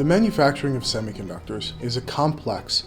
The manufacturing of semiconductors is a complex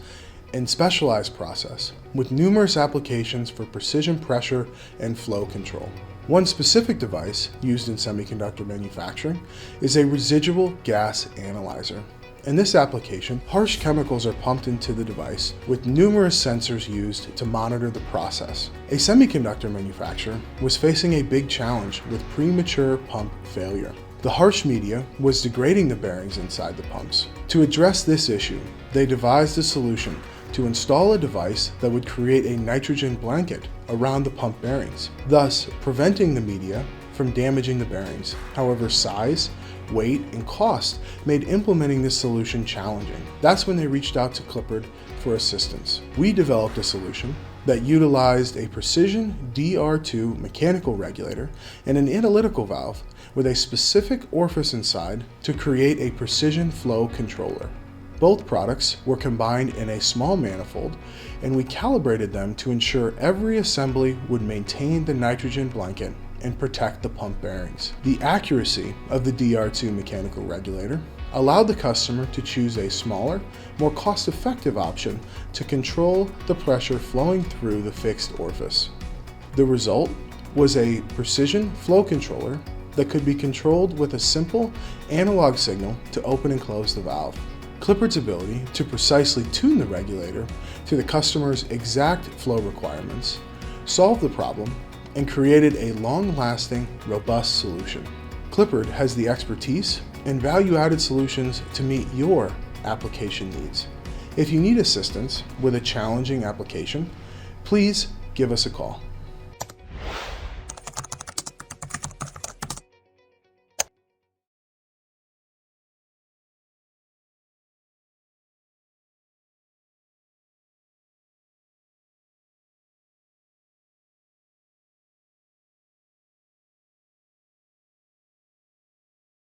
and specialized process with numerous applications for precision pressure and flow control. One specific device used in semiconductor manufacturing is a residual gas analyzer. In this application, harsh chemicals are pumped into the device with numerous sensors used to monitor the process. A semiconductor manufacturer was facing a big challenge with premature pump failure. The harsh media was degrading the bearings inside the pumps. To address this issue, they devised a solution to install a device that would create a nitrogen blanket around the pump bearings, thus preventing the media from damaging the bearings. However, size, weight, and cost made implementing this solution challenging. That's when they reached out to Clippard for assistance. We developed a solution that utilized a precision DR2 mechanical regulator and an analytical valve with a specific orifice inside to create a precision flow controller. Both products were combined in a small manifold, and we calibrated them to ensure every assembly would maintain the nitrogen blanket and protect the pump bearings. The accuracy of the DR2 mechanical regulator allowed the customer to choose a smaller, more cost-effective option to control the pressure flowing through the fixed orifice. The result was a precision flow controller that could be controlled with a simple analog signal to open and close the valve. Clippard's ability to precisely tune the regulator to the customer's exact flow requirements solved the problem and created a long-lasting, robust solution. Clippard has the expertise and value-added solutions to meet your application needs. If you need assistance with a challenging application, please give us a call.